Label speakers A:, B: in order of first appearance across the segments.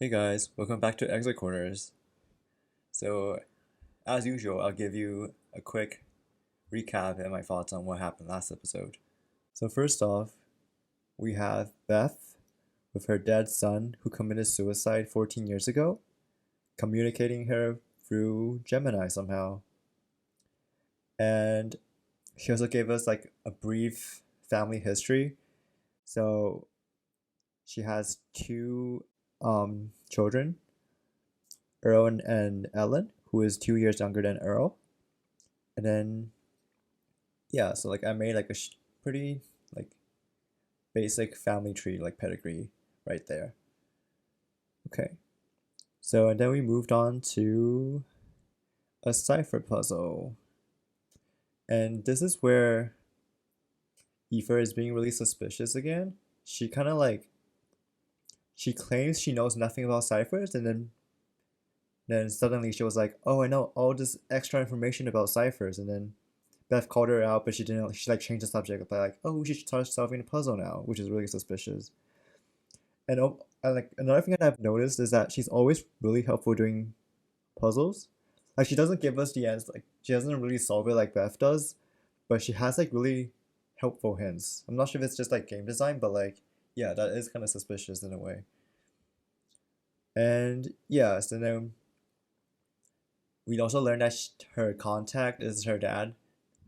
A: Hey guys, welcome back to Exit Corners. So, as usual, I'll give you a quick recap and my thoughts on what happened last episode. So, first off, we have Beth with her dead son who committed suicide 14 years ago, communicating her through Gemini somehow. And she also gave us like a brief family history. So, she has two children, Earl and Ellen, who is 2 years younger than Earl. And then yeah, so like I made like a pretty like basic family tree like pedigree right there. Okay. So and then we moved on to a cipher puzzle. And this is where Aoife is being really suspicious again. She kind of like she claims she knows nothing about ciphers and then suddenly she was like, "Oh, I know all this extra information about ciphers." And then Beth called her out, but she didn't. She like changed the subject by like, "Oh, we should start solving the puzzle now," which is really suspicious. And like another thing that I've noticed is that she's always really helpful doing puzzles. Like she doesn't give us the answer. Like she doesn't really solve it like Beth does, but she has like really helpful hints. I'm not sure if it's just like game design, but like yeah, that is kind of suspicious in a way. And yeah, so then we also learned that her contact is her dad,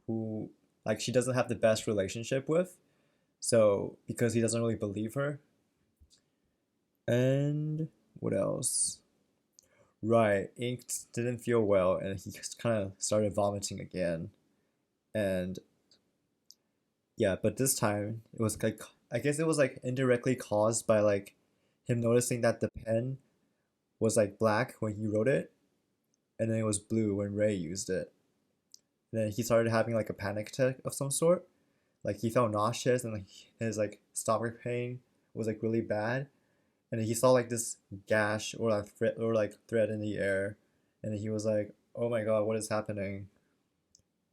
A: who like she doesn't have the best relationship with. So because he doesn't really believe her. And what else? Right, Ink didn't feel well, and he just kind of started vomiting again. And yeah, but this time it was like I guess it was like indirectly caused by like him noticing that the pen was like black when he wrote it, and then it was blue when Ray used it. And then he started having like a panic attack of some sort. Like he felt nauseous and like his like stomach pain was like really bad. And then he saw like this gash or like thread in the air, and then he was like, "Oh my God, what is happening?"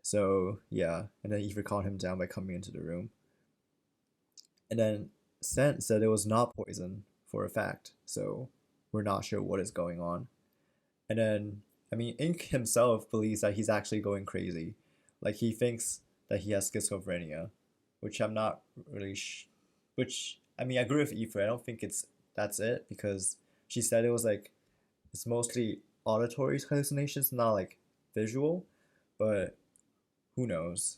A: So yeah, and then Eva calmed him down by coming into the room. And then Scent said it was not poison for a fact, so we're not sure what is going on. And then, I mean, Ink himself believes that he's actually going crazy. Like he thinks that he has schizophrenia, which I'm not really. Which I mean, I agree with Aoife. I don't think that's it because she said it was like it's mostly auditory hallucinations, not like visual. But who knows?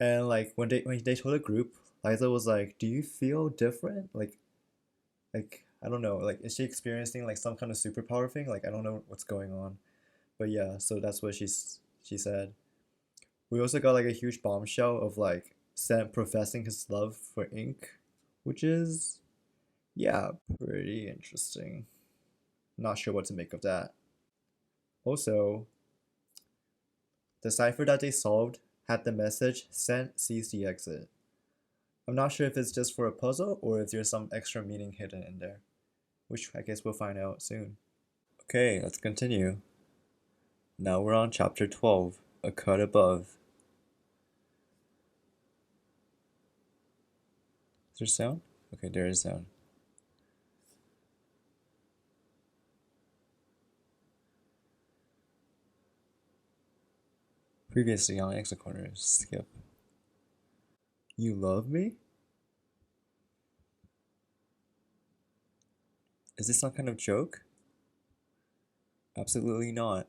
A: And like when they told the group, Liza was like, "Do you feel different? Like I don't know. Like is she experiencing like some kind of superpower thing? Like I don't know what's going on." But yeah, so that's what she said. We also got like a huge bombshell of like Sam professing his love for Ink, which is yeah, pretty interesting. Not sure what to make of that. Also, the cipher that they solved had the message sent sees the exit. I'm not sure if it's just for a puzzle or if there's some extra meaning hidden in there, which I guess we'll find out soon. Okay, let's continue. Now we're on chapter 12, A Cut Above. Is there sound? Okay, there is sound. Previously on Exit Corners, skip. You love me? Is this some kind of joke? Absolutely not.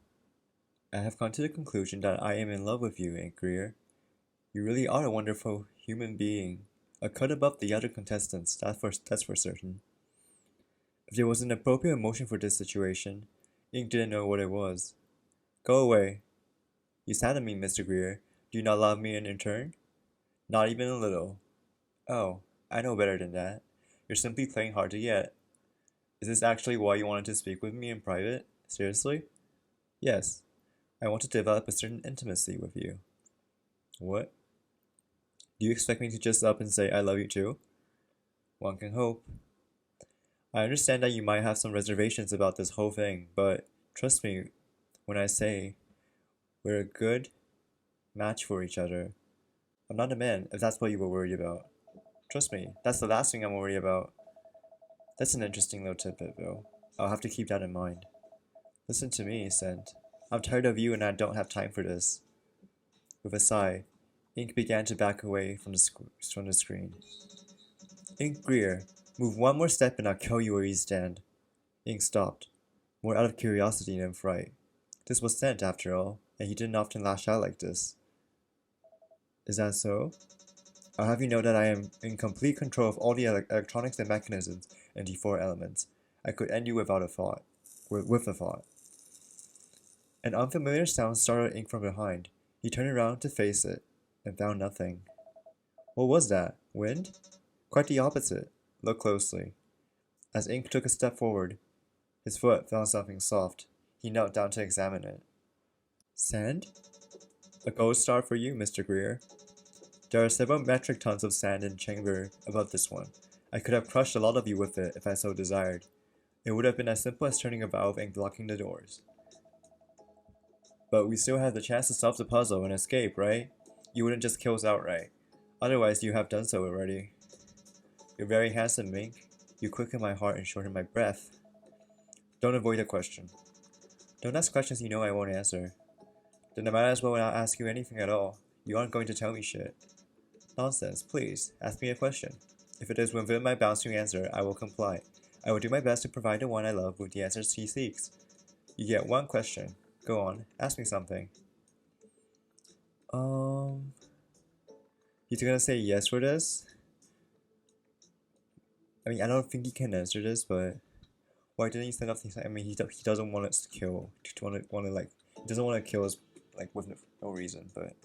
A: I have come to the conclusion that I am in love with you, Aunt Greer. You really are a wonderful human being. A cut above the other contestants, that's for certain. If there was an appropriate emotion for this situation, Ink didn't know what it was. Go away. You sadden me, Mr. Greer. Do you not love me in return? Not even a little. Oh, I know better than that. You're simply playing hard to get. Is this actually why you wanted to speak with me in private? Seriously? Yes. I want to develop a certain intimacy with you. What? Do you expect me to just up and say I love you too? One can hope. I understand that you might have some reservations about this whole thing, but trust me when I say we're a good match for each other. I'm not a man, if that's what you were worried about. Trust me, that's the last thing I'm worried about. That's an interesting little tidbit, Bill. I'll have to keep that in mind. Listen to me, Sent. I'm tired of you and I don't have time for this. With a sigh, Ink began to back away from the screen. Ink Greer, move one more step and I'll kill you where you stand. Ink stopped, more out of curiosity than fright. This was Sent, after all, and he didn't often lash out like this. Is that so? I'll have you know that I am in complete control of all the electronics and mechanisms and the four elements. I could end you without a thought. With a thought. An unfamiliar sound startled Ink from behind. He turned around to face it, and found nothing. What was that? Wind? Quite the opposite. Look closely. As Ink took a step forward, his foot found something soft. He knelt down to examine it. Sand? A gold star for you, Mr. Greer. There are several metric tons of sand in the chamber above this one. I could have crushed a lot of you with it if I so desired. It would have been as simple as turning a valve and blocking the doors. But we still have the chance to solve the puzzle and escape, right? You wouldn't just kill us outright. Otherwise, you have done so already. You're very handsome, Mink. You quicken my heart and shorten my breath. Don't avoid the question. Don't ask questions you know I won't answer. Then I might as well not ask you anything at all. You aren't going to tell me shit. Nonsense, please, ask me a question. If it is within my bounds to answer, I will comply. I will do my best to provide the one I love with the answers he seeks. You get one question. Go on, ask me something. He's gonna say yes for this? I mean, I don't think he can answer this, but why didn't he send up things? I mean, he doesn't want us to kill. He doesn't want to kill us like with no reason. But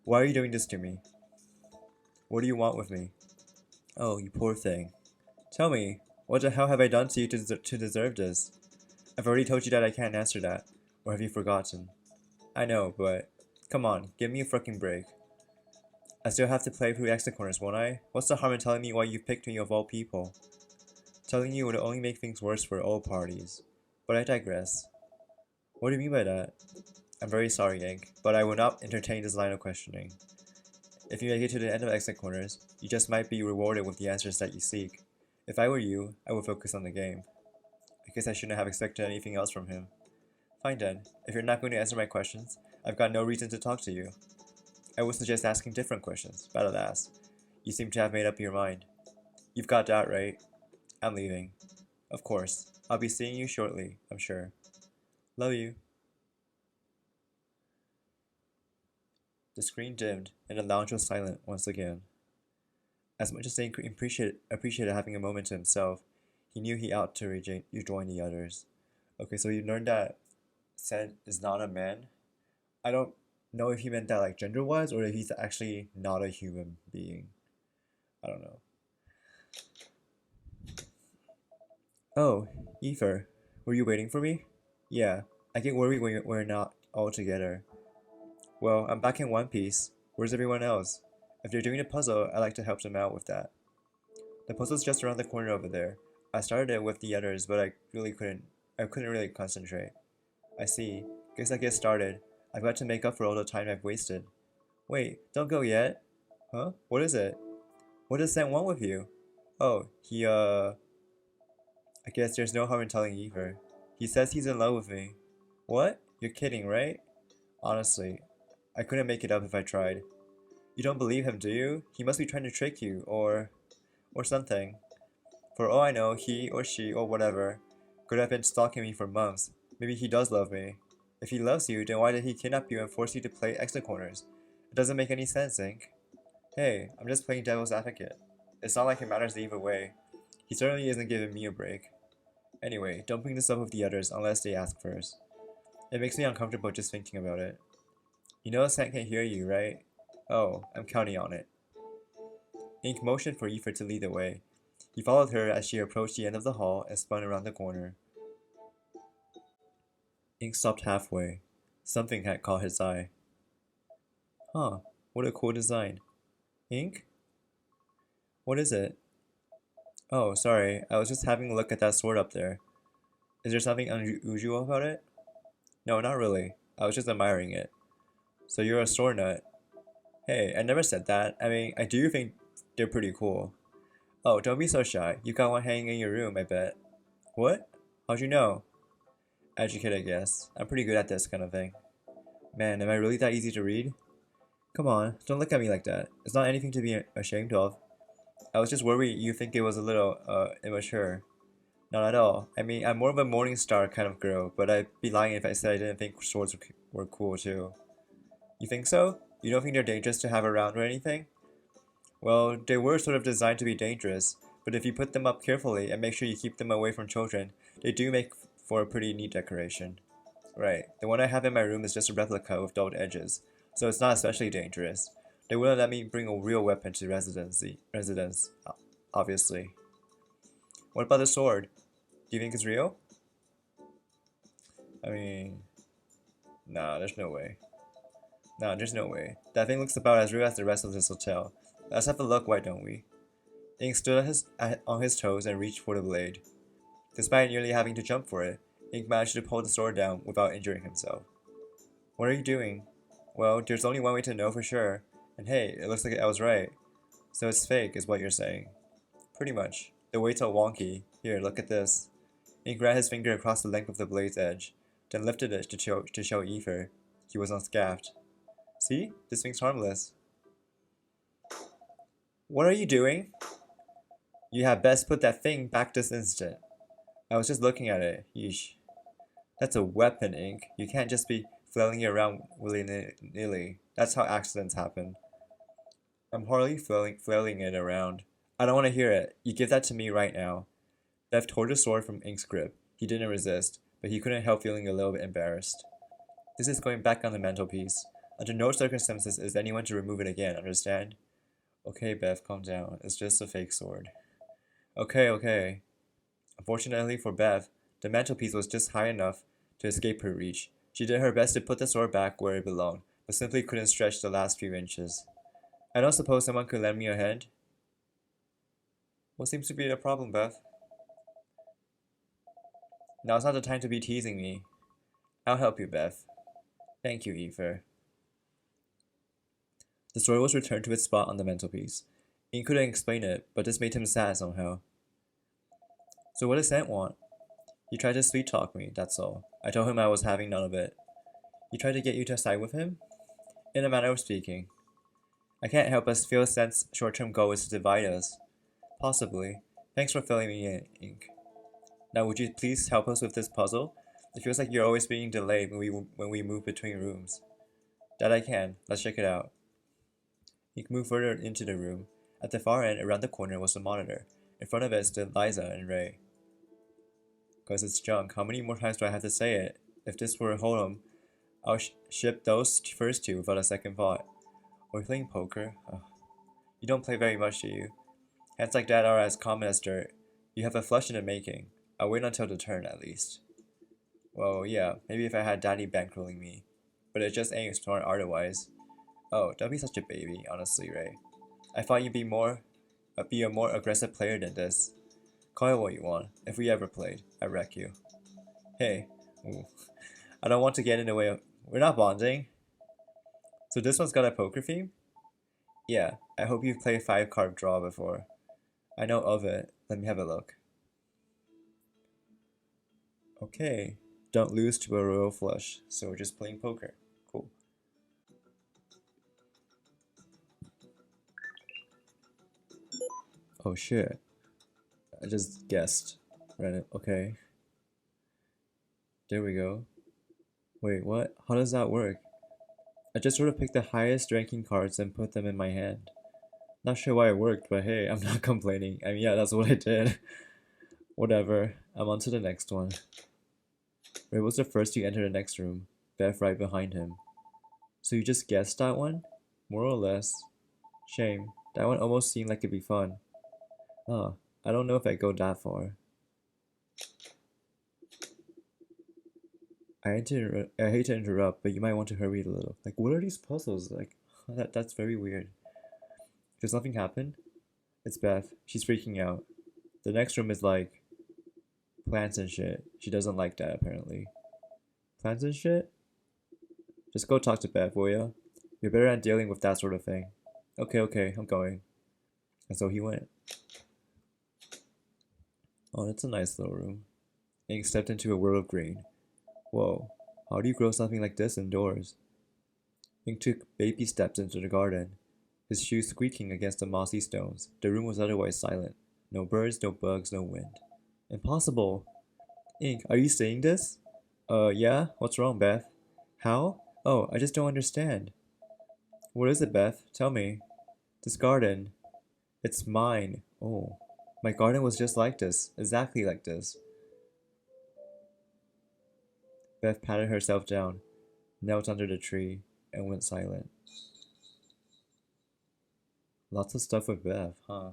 A: why are you doing this to me? What do you want with me? Oh, you poor thing. Tell me, what the hell have I done to you to deserve this? I've already told you that I can't answer that. Or have you forgotten? I know, but come on, give me a fucking break. I still have to play through exit corners, won't I? What's the harm in telling me why you picked me of all people? Telling you would only make things worse for all parties. But I digress. What do you mean by that? I'm very sorry, Ink, but I will not entertain this line of questioning. If you make it to the end of exit corners, you just might be rewarded with the answers that you seek. If I were you, I would focus on the game. I guess I shouldn't have expected anything else from him. Fine then, if you're not going to answer my questions, I've got no reason to talk to you. I would suggest asking different questions, but alas, you seem to have made up your mind. You've got that right. I'm leaving. Of course, I'll be seeing you shortly, I'm sure. Love you. The screen dimmed, and the lounge was silent once again. As much as Ink appreciated having a moment to himself, he knew he ought to rejoin the others. Okay, so you learned that Sent is not a man. I don't know if he meant that like gender-wise or if he's actually not a human being. I don't know. Oh, Ether, were you waiting for me? Yeah, I get worried when we're not all together. Well, I'm back in one piece. Where's everyone else? If they're doing a puzzle, I'd like to help them out with that. The puzzle's just around the corner over there. I started it with the others, but I couldn't really concentrate. I see. Guess I get started. I've got to make up for all the time I've wasted. Wait, don't go yet. Huh? What is it? What does Sam want with you? Oh, I guess there's no harm in telling Eva. He says he's in love with me. What? You're kidding, right? Honestly, I couldn't make it up if I tried. You don't believe him, do you? He must be trying to trick you, or something. For all I know, he or she or whatever could have been stalking me for months. Maybe he does love me. If he loves you, then why did he kidnap you and force you to play exit corners? It doesn't make any sense, Ink. Hey, I'm just playing devil's advocate. It's not like it matters either way. He certainly isn't giving me a break. Anyway, don't bring this up with the others unless they ask first. It makes me uncomfortable just thinking about it. You know Sam can't hear you, right? Oh, I'm counting on it. Ink motioned for Aoife to lead the way. He followed her as she approached the end of the hall and spun around the corner. Ink stopped halfway. Something had caught his eye. Huh, what a cool design. Ink? What is it? Oh, sorry, I was just having a look at that sword up there. Is there something unusual about it? No, not really. I was just admiring it. So you're a sword nut. Hey, I never said that. I mean, I do think they're pretty cool. Oh, don't be so shy. You got one hanging in your room, I bet. What? How'd you know? Educated, I guess. I'm pretty good at this kind of thing. Man, am I really that easy to read? Come on, don't look at me like that. It's not anything to be ashamed of. I was just worried you think it was a little, immature. Not at all. I mean, I'm more of a morning star kind of girl, but I'd be lying if I said I didn't think swords were cool too. You think so? You don't think they're dangerous to have around or anything? Well, they were sort of designed to be dangerous, but if you put them up carefully and make sure you keep them away from children, they do make for a pretty neat decoration. Right, the one I have in my room is just a replica with dulled edges, so it's not especially dangerous. They wouldn't let me bring a real weapon to residence, obviously. What about the sword? Do you think it's real? I mean, nah, there's no way. Nah, there's no way. That thing looks about as real as the rest of this hotel. Let's have a look, why don't we? Ink stood on his toes and reached for the blade. Despite nearly having to jump for it, Ink managed to pull the sword down without injuring himself. What are you doing? Well, there's only one way to know for sure. And hey, it looks like I was right. So it's fake, is what you're saying. Pretty much. The weight's all wonky. Here, look at this. Ink ran his finger across the length of the blade's edge, then lifted it to show Ether. He was unscathed. See? This thing's harmless. What are you doing? You had best put that thing back this instant. I was just looking at it. Yeesh. That's a weapon, Ink. You can't just be flailing it around willy-nilly. That's how accidents happen. I'm hardly flailing it around. I don't want to hear it. You give that to me right now. Bev tore the sword from Ink's grip. He didn't resist, but he couldn't help feeling a little bit embarrassed. This is going back on the mantelpiece. Under no circumstances is anyone to remove it again, understand? Okay, Bev, calm down. It's just a fake sword. Okay, okay. Unfortunately for Bev, the mantelpiece was just high enough to escape her reach. She did her best to put the sword back where it belonged, but simply couldn't stretch the last few inches. I don't suppose someone could lend me a hand? What seems to be the problem, Bev? Now's not the time to be teasing me. I'll help you, Bev. Thank you, Ether. The sword was returned to its spot on the mantelpiece. Ian couldn't explain it, but this made him sad somehow. So what does Ant want? He tried to sweet-talk me, that's all. I told him I was having none of it. He tried to get you to side with him? In a manner of speaking. I can't help but feel Sant's short-term goal is to divide us. Possibly. Thanks for filling me in, Ink. Now would you please help us with this puzzle? It feels like you're always being delayed when we move between rooms. That I can. Let's check it out. Ink moved further into the room. At the far end, around the corner, was a monitor. In front of it stood Liza and Ray. Cause it's junk. How many more times do I have to say it? If this were Hold'em, I'll ship those first two without a second thought. Are we playing poker? Oh. You don't play very much, do you? Hands like that are as common as dirt. You have a flush in the making. I'll wait until the turn, at least. Well, yeah, maybe if I had Daddy bankrolling me. But it just ain't smart otherwise. Oh, don't be such a baby, honestly, Ray. I thought you'd be a more aggressive player than this. Call it what you want. If we ever played, I'd wreck you. Hey. Ooh. I don't want to get in the way of... We're not bonding. So this one's got a poker theme? Yeah, I hope you've played 5-card draw before. I know of it. Let me have a look. Okay. Don't lose to a royal flush, so we're just playing poker. Cool. Oh shit. I just guessed. Right, okay. There we go. Wait, what? How does that work? I just sort of picked the highest ranking cards and put them in my hand. Not sure why it worked, but hey, I'm not complaining. I mean, yeah, that's what I did. Whatever. I'm on to the next one. Ray was the first to enter the next room, Beth right behind him. So you just guessed that one? More or less. Shame. That one almost seemed like it'd be fun. Oh, I don't know if I'd go that far. I hate to interrupt, but you might want to hurry a little. Like, what are these puzzles? Like, that's very weird. Does nothing happen? It's Beth. She's freaking out. The next room is like plants and shit. She doesn't like that, apparently. Plants and shit? Just go talk to Beth, will ya? You're better at dealing with that sort of thing. Okay, okay, I'm going. And so he went. Oh, that's a nice little room. Ink stepped into a world of green. Whoa, how do you grow something like this indoors? Ink took baby steps into the garden, his shoes squeaking against the mossy stones. The room was otherwise silent. No birds, no bugs, no wind. Impossible! Ink, are you seeing this? Yeah? What's wrong, Beth? How? Oh, I just don't understand. What is it, Beth? Tell me. This garden. It's mine. Oh. My garden was just like this. Exactly like this. Beth patted herself down, knelt under the tree, and went silent. Lots of stuff with Beth, huh?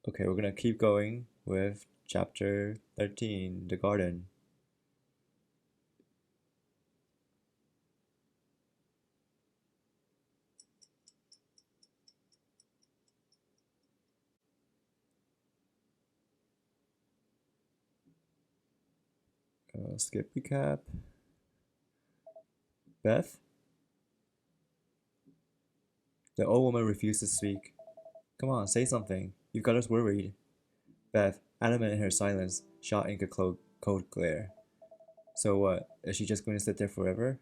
A: Okay, we're gonna keep going with chapter 13, The Garden. Skip recap. Beth? The old woman refused to speak. Come on, say something. You've got us worried. Beth, adamant in her silence, shot Ink a cold glare. So what? Is she just going to sit there forever?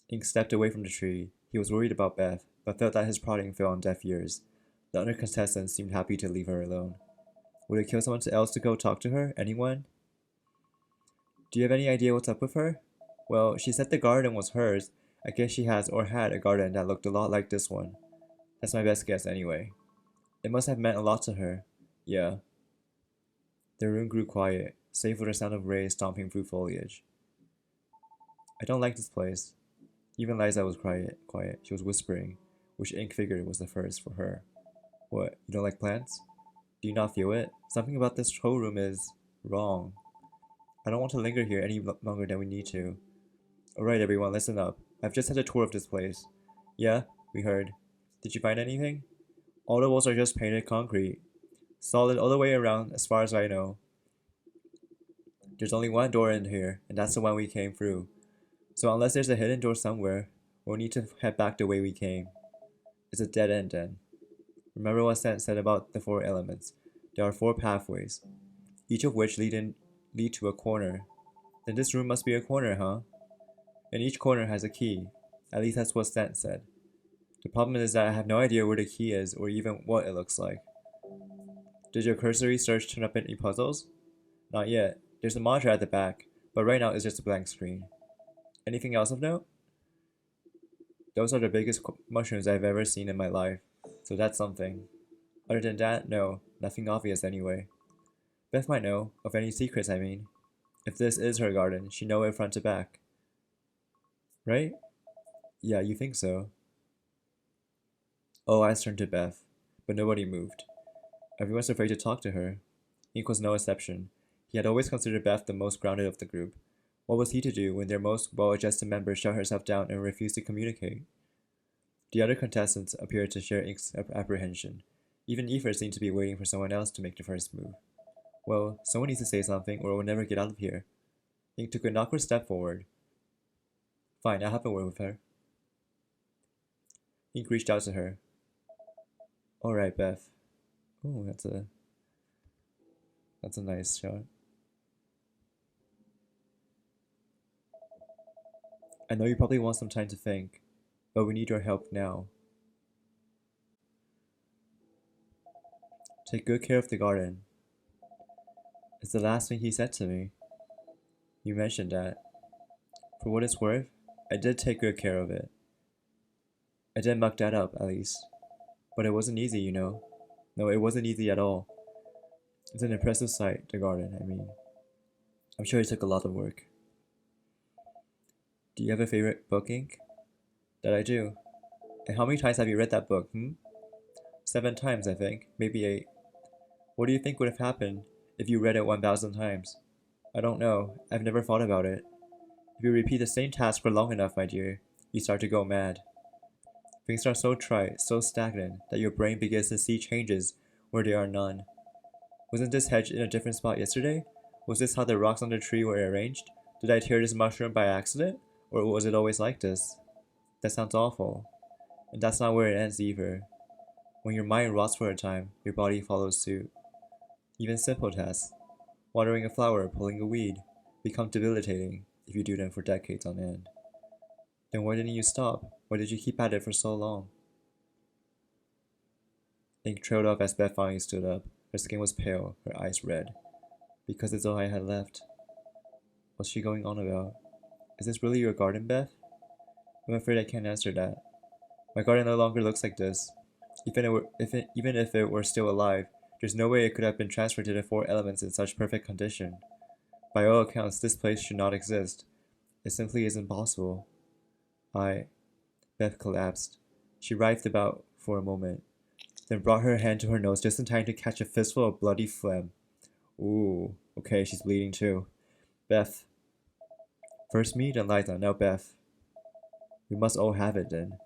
A: Ink stepped away from the tree. He was worried about Beth, but felt that his prodding fell on deaf ears. The other contestants seemed happy to leave her alone. Would it kill someone else to go talk to her? Anyone? Do you have any idea what's up with her? Well, she said the garden was hers. I guess she has or had a garden that looked a lot like this one. That's my best guess anyway. It must have meant a lot to her. Yeah. The room grew quiet, save for the sound of Ray stomping through foliage. I don't like this place. Even Liza was quiet. She was whispering, which Ink figured was the first for her. What, you don't like plants? Do you not feel it? Something about this whole room is wrong. I don't want to linger here any longer than we need to. Alright everyone, listen up. I've just had a tour of this place. Yeah, we heard. Did you find anything? All the walls are just painted concrete. Solid all the way around as far as I know. There's only one door in here, and that's the one we came through. So unless there's a hidden door somewhere, we'll need to head back the way we came. It's a dead end then. Remember what Stan said about the 4 elements. There are 4 pathways, each of which lead to a corner. Then this room must be a corner, huh? And each corner has a key. At least that's what Stan said. The problem is that I have no idea where the key is or even what it looks like. Did your cursory search turn up any puzzles? Not yet. There's a monitor at the back, but right now it's just a blank screen. Anything else of note? Those are the biggest mushrooms I've ever seen in my life, so that's something. Other than that, no, nothing obvious anyway. Beth might know, of any secrets I mean. If this is her garden, she'd know it front to back. Right? Yeah, you think so. All eyes turned to Beth, but nobody moved. Everyone's afraid to talk to her. Ink was no exception. He had always considered Beth the most grounded of the group. What was he to do when their most well-adjusted member shut herself down and refused to communicate? The other contestants appeared to share Ink's apprehension. Even Aoife seemed to be waiting for someone else to make the first move. Well, someone needs to say something or we'll never get out of here. Ink took an awkward step forward. Fine, I'll have a word with her. Ink reached out to her. Alright, Beth. Oh, that's a nice shot. I know you probably want some time to think, but we need your help now. Take good care of the garden. It's the last thing he said to me. You mentioned that. For what it's worth, I did take good care of it. I didn't muck that up, at least. But it wasn't easy, you know. No, it wasn't easy at all. It's an impressive sight, the garden, I mean. I'm sure it took a lot of work. Do you have a favorite book, Ink? That I do. And how many times have you read that book, 7 times, I think. Maybe 8. What do you think would have happened if you read it 1,000 times? I don't know. I've never thought about it. If you repeat the same task for long enough, my dear, you start to go mad. Things are so trite, so stagnant, that your brain begins to see changes where there are none. Wasn't this hedge in a different spot yesterday? Was this how the rocks on the tree were arranged? Did I tear this mushroom by accident? Or was it always like this? That sounds awful. And that's not where it ends either. When your mind rots for a time, your body follows suit. Even simple tasks, watering a flower or pulling a weed, become debilitating if you do them for decades on end. Then why didn't you stop? Why did you keep at it for so long? Ink trailed off as Beth finally stood up. Her skin was pale, her eyes red. Because it's all I had left. What's she going on about? Is this really your garden, Beth? I'm afraid I can't answer that. My garden no longer looks like this. Even if it were still alive, there's no way it could have been transferred to the four elements in such perfect condition. By all accounts, this place should not exist. It simply isn't possible. Beth collapsed. She writhed about for a moment, then brought her hand to her nose just in time to catch a fistful of bloody phlegm. Ooh, okay, she's bleeding too. Beth. First me, then Liza, now Beth. We must all have it then.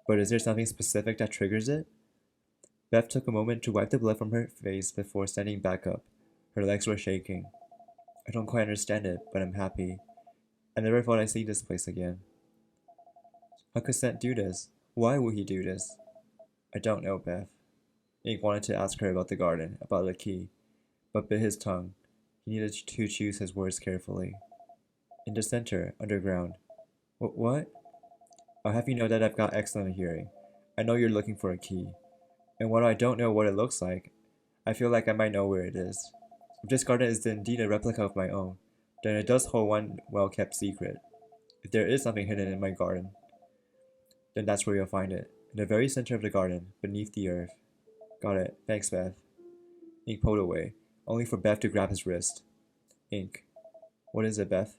A: But is there something specific that triggers it? Beth took a moment to wipe the blood from her face before standing back up. Her legs were shaking. I don't quite understand it, but I'm happy. I never thought I'd see this place again. How could Sent do this? Why would he do this? I don't know, Beth. Ink wanted to ask her about the garden, about the key, but bit his tongue. He needed to choose his words carefully. In the center, underground. What? I'll have you know that I've got excellent hearing. I know you're looking for a key. And while I don't know what it looks like, I feel like I might know where it is. If this garden is indeed a replica of my own, then it does hold one well-kept secret. If there is something hidden in my garden, then that's where you'll find it. In the very center of the garden, beneath the earth. Got it. Thanks, Beth. Ink pulled away, only for Beth to grab his wrist. Ink. What is it, Beth?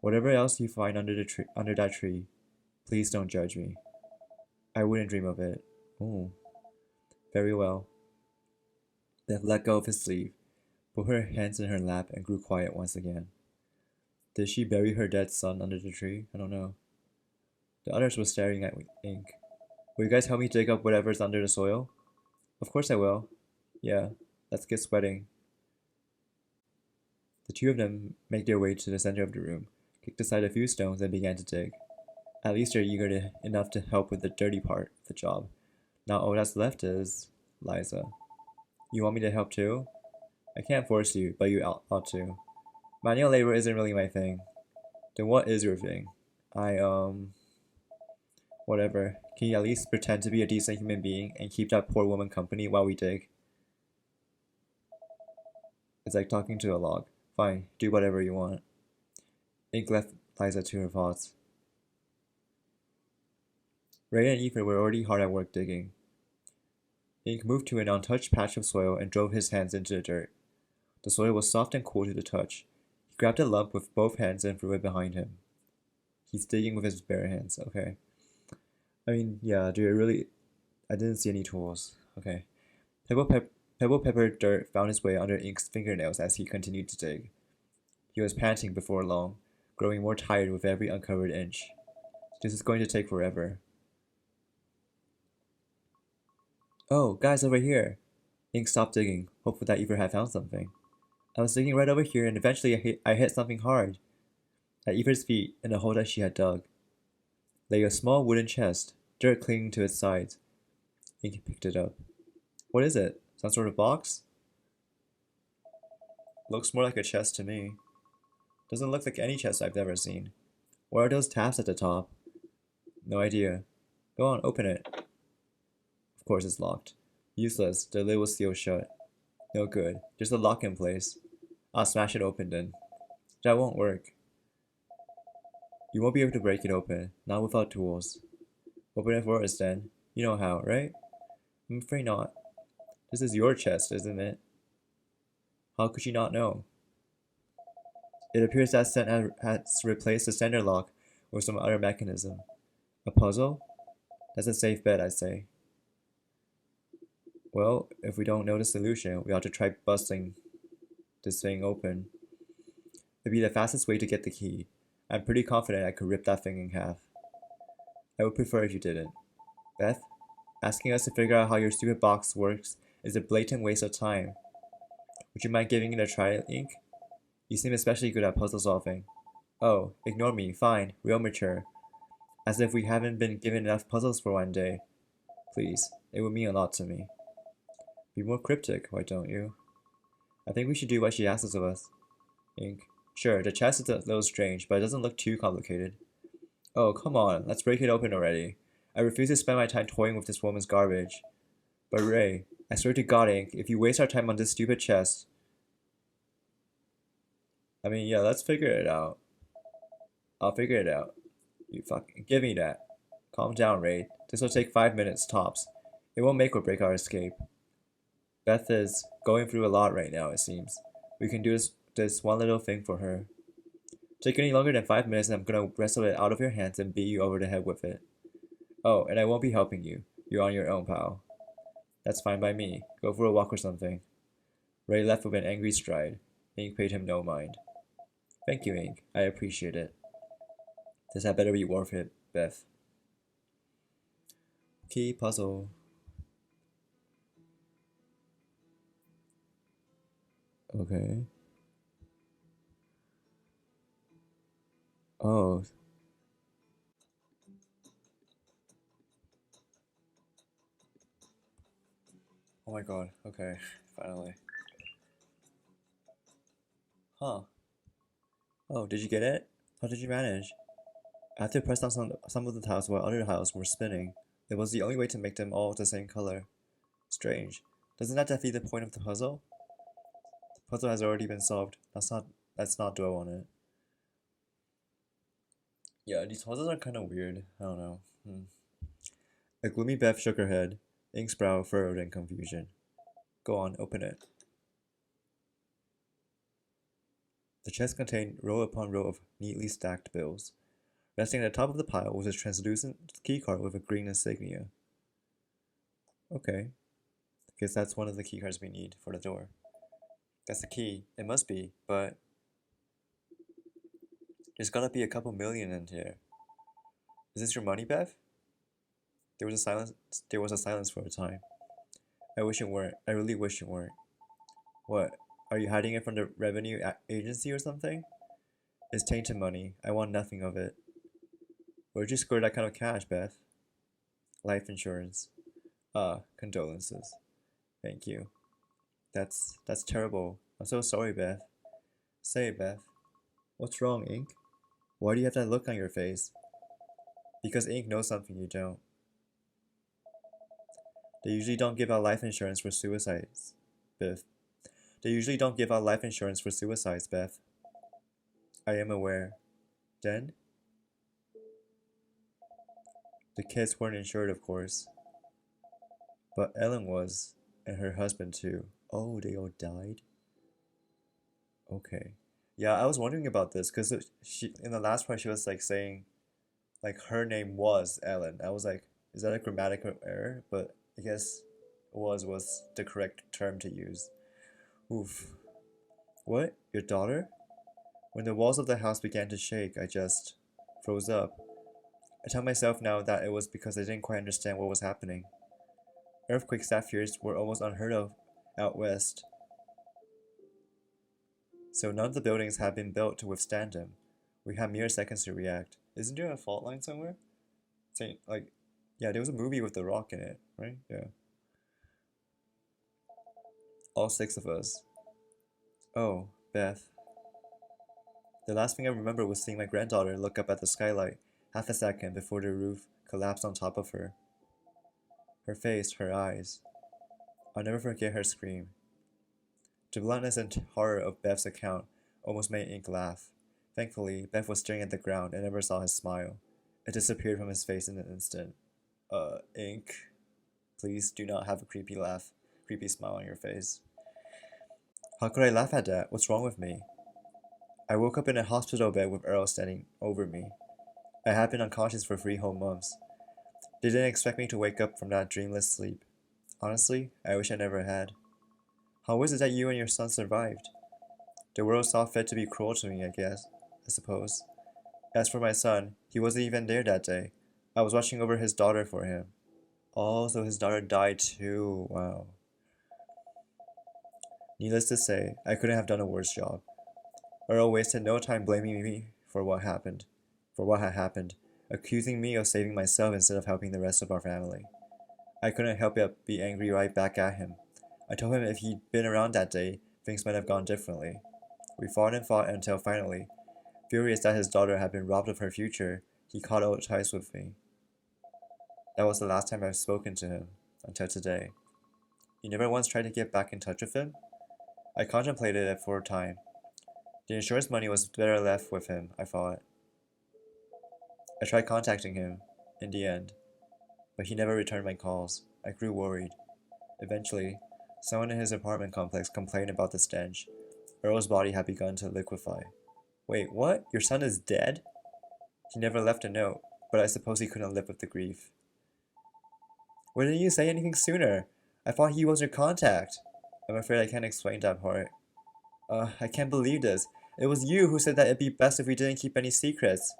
A: Whatever else you find under that tree, please don't judge me. I wouldn't dream of it. Oh. Very well. Beth let go of his sleeve, put her hands in her lap, and grew quiet once again. Did she bury her dead son under the tree? I don't know. The others were staring at Ink. Will you guys help me dig up whatever's under the soil? Of course I will. Yeah, let's get sweating. The two of them make their way to the center of the room, kicked aside a few stones, and began to dig. At least they're eager enough to help with the dirty part of the job. Now all that's left is Liza. You want me to help too? I can't force you, but you ought to. Manual labor isn't really my thing. Then what is your thing? Whatever. Can you at least pretend to be a decent human being and keep that poor woman company while we dig? It's like talking to a log. Fine, do whatever you want. Ink left Liza to her thoughts. Ray and Ethan were already hard at work digging. Ink moved to an untouched patch of soil and drove his hands into the dirt. The soil was soft and cool to the touch. He grabbed a lump with both hands and threw it behind him. He's digging with his bare hands, okay. I mean, yeah, I didn't see any tools. Okay. Pebble peppered dirt found its way under Ink's fingernails as he continued to dig. He was panting before long, growing more tired with every uncovered inch. This is going to take forever. Oh, guys, over here! Ink stopped digging, hopeful that Ether had found something. I was digging right over here, and eventually I hit something hard. At Ether's feet, in the hole that she had dug, lay a small wooden chest, dirt clinging to its sides. Ink picked it up. What is it? Some sort of box? Looks more like a chest to me. Doesn't look like any chest I've ever seen. What are those tabs at the top? No idea. Go on, open it. Of course it's locked. Useless, the lid was sealed shut. No good. There's a lock in place. I'll smash it open then. That won't work. You won't be able to break it open, not without tools. Open it for us then. You know how, right? I'm afraid not. This is your chest, isn't it? How could you not know? It appears that Sent has replaced the center lock with some other mechanism. A puzzle? That's a safe bet, I'd say. Well, if we don't know the solution, we ought to try busting this thing open. It'd be the fastest way to get the key. I'm pretty confident I could rip that thing in half. I would prefer if you didn't. Beth, asking us to figure out how your stupid box works is a blatant waste of time. Would you mind giving it a try, Ink? You seem especially good at puzzle solving. Oh, ignore me, fine, real mature. As if we haven't been given enough puzzles for one day. Please, It would mean a lot to me. Be more cryptic, why don't you? I think we should do what she asks of us. Ink. Sure, the chest is a little strange, but it doesn't look too complicated. Oh, come on, let's break it open already. I refuse to spend my time toying with this woman's garbage. But Ray, I swear to God, Ink, if you waste our time on this stupid chest... I mean, yeah, let's figure it out. I'll figure it out. You fucking... Give me that. Calm down, Ray. This will take 5 minutes, tops. It won't make or break our escape. Beth is going through a lot right now, it seems. We can do this one little thing for her. Take any longer than 5 minutes and I'm gonna wrestle it out of your hands and beat you over the head with it. Oh, and I won't be helping you. You're on your own, pal. That's fine by me. Go for a walk or something. Ray left with an angry stride. Ink paid him no mind. Thank you, Ink. I appreciate it. This had better be worth it, Beth. Key puzzle. Okay. Oh. Oh my god. Okay. Finally. Huh. Oh, did you get it? How did you manage? I had to press down some of the tiles while other tiles were spinning. It was the only way to make them all the same color. Strange. Doesn't that defeat the point of the puzzle? The puzzle has already been solved. Let's not dwell on it. Yeah, these puzzles are kind of weird. I don't know. A gloomy Beth shook her head. Ink's brow furrowed in confusion. Go on, open it. The chest contained row upon row of neatly stacked bills. Resting at the top of the pile was a translucent keycard with a green insignia. Okay. Guess that's one of the keycards we need for the door. That's the key. It must be, but... There's gotta be a couple million in here. Is this your money, Beth? There was a silence for a time. I wish it weren't. I really wish it weren't. What? Are you hiding it from the revenue agency or something? It's tainted money. I want nothing of it. Where'd you score that kind of cash, Beth? Life insurance. Ah, condolences. Thank you. That's terrible. I'm so sorry, Beth. Say it, Beth. What's wrong, Ink? Why do you have that look on your face? Because Ink knows something you don't. They usually don't give out life insurance for suicides, Beth. They usually don't give out life insurance for suicides, Beth. I am aware. Then? The kids weren't insured, of course. But Ellen was, and her husband too. Oh, they all died? Okay. Yeah, I was wondering about this because she in the last part she was like saying like her name was Ellen. I was like, is that a grammatical error? But I guess was the correct term to use. Oof. What? Your daughter? When the walls of the house began to shake, I just froze up. I tell myself now that it was because I didn't quite understand what was happening. Earthquakes that fierce were almost unheard of out west. So none of the buildings had been built to withstand them. We had mere seconds to react. Isn't there a fault line somewhere? Saying like, yeah, there was a movie with The Rock in it, right? Yeah. All six of us. Oh, Beth. The last thing I remember was seeing my granddaughter look up at the skylight, half a second before the roof collapsed on top of her. Her face, her eyes. I'll never forget her scream. The bluntness and horror of Beth's account almost made Ink laugh. Thankfully, Beth was staring at the ground and never saw his smile. It disappeared from his face in an instant. Ink. Please do not have a creepy smile on your face. How could I laugh at that? What's wrong with me? I woke up in a hospital bed with Earl standing over me. I had been unconscious for 3 whole months. They didn't expect me to wake up from that dreamless sleep. Honestly, I wish I never had. How is it that you and your son survived? The world saw fit to be cruel to me, I suppose. As for my son, he wasn't even there that day. I was watching over his daughter for him. Oh, so his daughter died too. Wow. Needless to say, I couldn't have done a worse job. Earl wasted no time blaming me for what had happened, accusing me of saving myself instead of helping the rest of our family. I couldn't help but be angry right back at him. I told him if he'd been around that day, things might have gone differently. We fought and fought until finally, furious that his daughter had been robbed of her future, he cut all ties with me. That was the last time I've spoken to him, until today. You never once tried to get back in touch with him? I contemplated it for a time. The insurance money was better left with him, I thought. I tried contacting him, in the end, but he never returned my calls. I grew worried. Eventually, someone in his apartment complex complained about the stench. Earl's body had begun to liquefy. Wait, what? Your son is dead? He never left a note, but I suppose he couldn't live with the grief. Why didn't you say anything sooner? I thought he was your contact. I'm afraid I can't explain that part. I can't believe this. It was you who said that it'd be best if we didn't keep any secrets.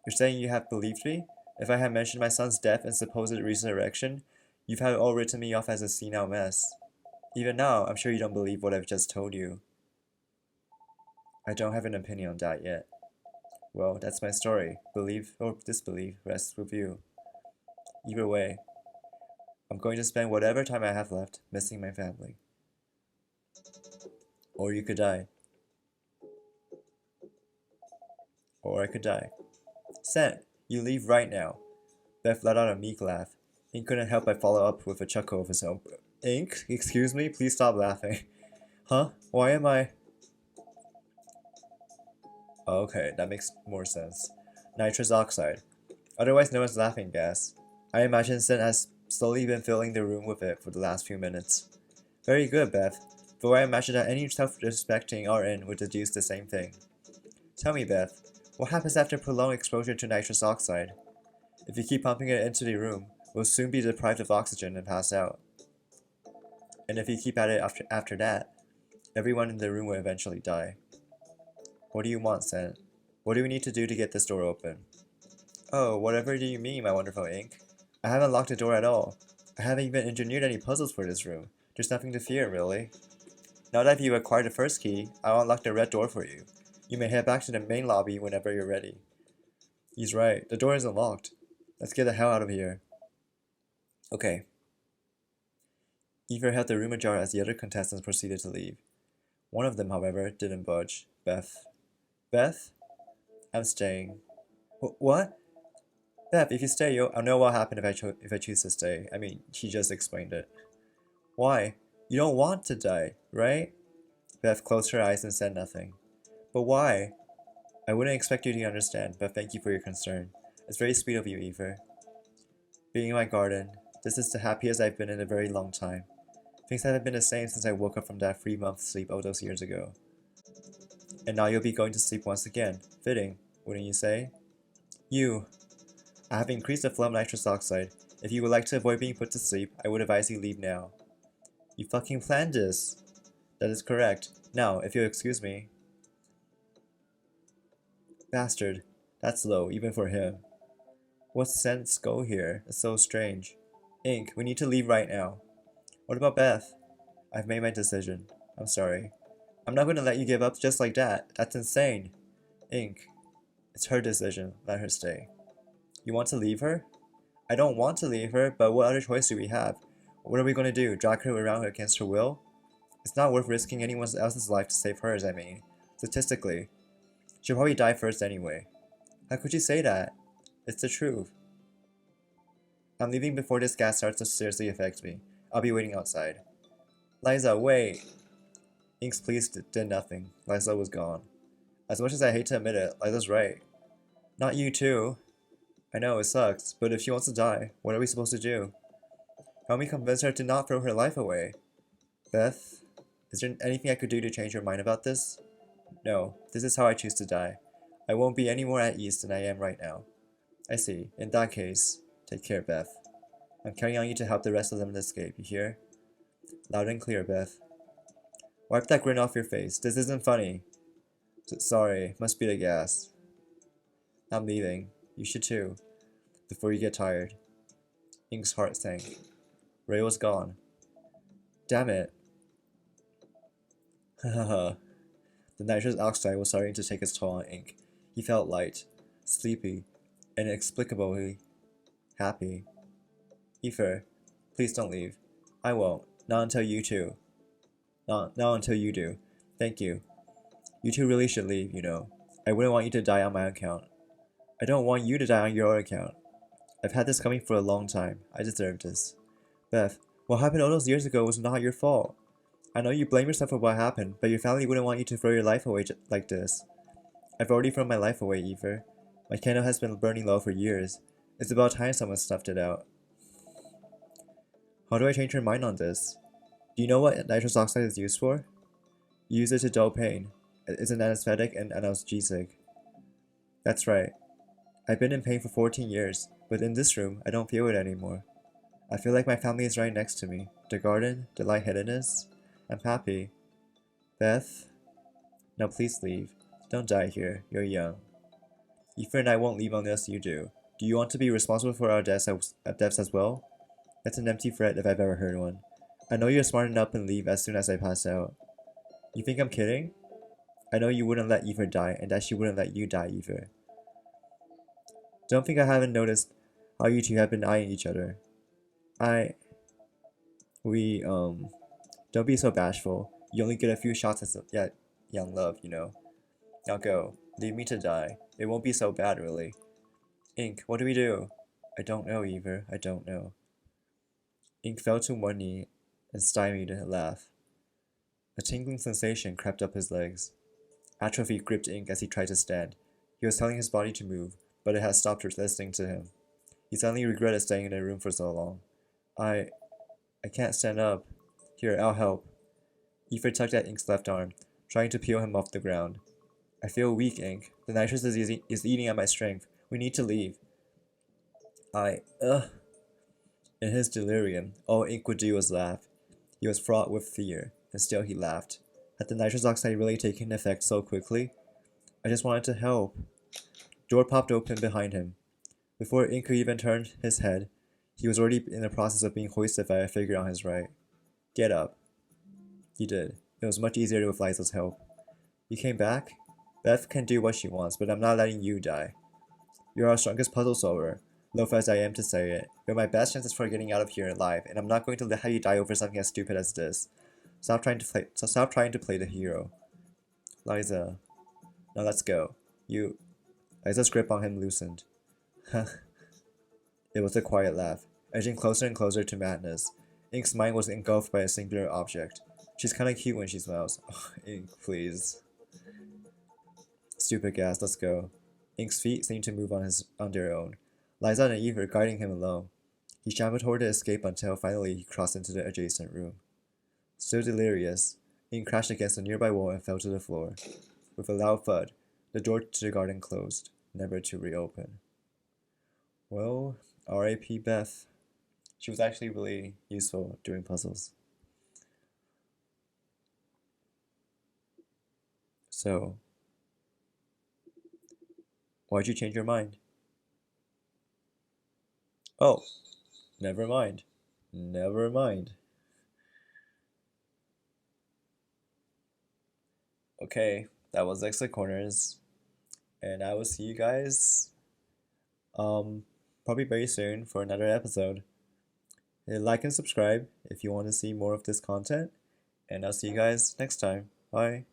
A: You're saying you have believed me? If I had mentioned my son's death and supposed resurrection, you've had all written me off as a senile mess. Even now, I'm sure you don't believe what I've just told you. I don't have an opinion on that yet. Well, that's my story. Believe or disbelieve rests with you. Either way, I'm going to spend whatever time I have left missing my family. Or you could die. Or I could die. Sent, you leave right now. Beth let out a meek laugh. Ink couldn't help but follow up with a chuckle of his own. Ink? Excuse me? Please stop laughing. Huh? Why am I... Okay, that makes more sense. Nitrous oxide, otherwise known as laughing gas. I imagine Sen has slowly been filling the room with it for the last few minutes. Very good, Beth, though I imagine that any self-respecting RN would deduce the same thing. Tell me, Beth, what happens after prolonged exposure to nitrous oxide? If you keep pumping it into the room, we'll soon be deprived of oxygen and pass out. And if you keep at it after that, everyone in the room will eventually die. What do you want, Sen? What do we need to do to get this door open? Oh, whatever do you mean, my wonderful Ink? I haven't locked the door at all. I haven't even engineered any puzzles for this room. There's nothing to fear, really. Now that you've acquired the first key, I'll unlock the red door for you. You may head back to the main lobby whenever you're ready. He's right. The door isn't locked. Let's get the hell out of here. Okay. Eva held the room ajar as the other contestants proceeded to leave. One of them, however, didn't budge. Beth. Beth? I'm staying. What? Beth, if you stay, I'll know what happened if I choose to stay. I mean, she just explained it. Why? You don't want to die, right? Beth closed her eyes and said nothing. But why? I wouldn't expect you to understand, but thank you for your concern. It's very sweet of you, Eva. Being in my garden, this is the happiest I've been in a very long time. Things haven't been the same since I woke up from that 3-month sleep all those years ago. And now you'll be going to sleep once again. Fitting, wouldn't you say? I have increased the flow of nitrous oxide. If you would like to avoid being put to sleep, I would advise you leave now. You fucking planned this. That is correct. Now, if you'll excuse me. Bastard. That's low, even for him. What sense go here? It's so strange. Ink, we need to leave right now. What about Beth? I've made my decision. I'm sorry. I'm not going to let you give up just like that. That's insane. Ink. It's her decision. Let her stay. You want to leave her? I don't want to leave her, but what other choice do we have? What are we going to do? Drag her around against her will? It's not worth risking anyone else's life to save hers, I mean. Statistically. She'll probably die first anyway. How could you say that? It's the truth. I'm leaving before this gas starts to seriously affect me. I'll be waiting outside. Liza, wait! Ink's pleas did nothing. Liza was gone. As much as I hate to admit it, Liza's right. Not you too. I know, it sucks, but if she wants to die, what are we supposed to do? Help me convince her to not throw her life away. Beth, is there anything I could do to change your mind about this? No, this is how I choose to die. I won't be any more at ease than I am right now. I see. In that case, take care, Beth. I'm counting on you to help the rest of them escape, you hear? Loud and clear, Beth. Wipe that grin off your face. This isn't funny. Sorry, must be the gas. I'm leaving. You should too. Before you get tired. Ink's heart sank. Ray was gone. Damn it. Hahaha. The nitrous oxide was starting to take its toll on Ink. He felt light, sleepy, and inexplicably happy. Ether, Please don't leave. I won't. Not until you two. Not until you do. Thank you. You two really should leave, you know. I wouldn't want you to die on my account. I don't want you to die on your own account. I've had this coming for a long time. I deserve this. Beth, what happened all those years ago was not your fault. I know you blame yourself for what happened, but your family wouldn't want you to throw your life away like this. I've already thrown my life away, Eva. My candle has been burning low for years. It's about time someone snuffed it out. How do I change your mind on this? Do you know what nitrous oxide is used for? You use it to dull pain. It's an anesthetic and analgesic. That's right. I've been in pain for 14 years, but in this room, I don't feel it anymore. I feel like my family is right next to me. The garden, the lightheadedness. I'm happy. Beth? Now please leave. Don't die here. You're young. Aoife and I won't leave unless you do. Do you want to be responsible for our deaths as well? That's an empty threat if I've ever heard one. I know you're smart enough and leave as soon as I pass out. You think I'm kidding? I know you wouldn't let Aoife die, and that she wouldn't let you die either. Don't think I haven't noticed how you two have been eyeing each other. Don't be so bashful. You only get a few shots at young love, you know. Now go. Leave me to die. It won't be so bad, really. Ink, what do we do? I don't know, Eva. I don't know. Ink fell to one knee and stymied a laugh. A tingling sensation crept up his legs. Atrophy gripped Ink as he tried to stand. He was telling his body to move, but it had stopped listening to him. He suddenly regretted staying in the room for so long. I can't stand up. Here, I'll help. Aoife tugged at Ink's left arm, trying to peel him off the ground. I feel weak, Ink. The nitrous is eating at my strength. We need to leave. In his delirium, all Ink would do was laugh. He was fraught with fear, and still he laughed. Had the nitrous oxide really taken effect so quickly? I just wanted to help. Door popped open behind him. Before Ink could even turn his head, he was already in the process of being hoisted by a figure on his right. Get up. He did. It was much easier with Liza's help. You came back? Beth can do what she wants, but I'm not letting you die. You're our strongest puzzle solver. Loath as I am to say it, you're my best chances for getting out of here alive, and I'm not going to have you die over something as stupid as this. Stop trying to play the hero. Liza. Now let's go. Liza's grip on him loosened. It was a quiet laugh, edging closer and closer to madness. Ink's mind was engulfed by a singular object. She's kinda cute when she smiles. Oh, Ink, please. Stupid gas, let's go. Ink's feet seemed to move on their own. Liza and Eve were guiding him alone. He shambled toward the escape until finally he crossed into the adjacent room. Still delirious, Ink crashed against a nearby wall and fell to the floor. With a loud thud, the door to the garden closed, never to reopen. Well, R.I.P. Beth. She was actually really useful doing puzzles. So, why'd you change your mind? Oh, never mind. Never mind. Okay, that was Exit Corners, and I will see you guys probably very soon for another episode. Like and subscribe if you want to see more of this content, and I'll see you guys next time. Bye.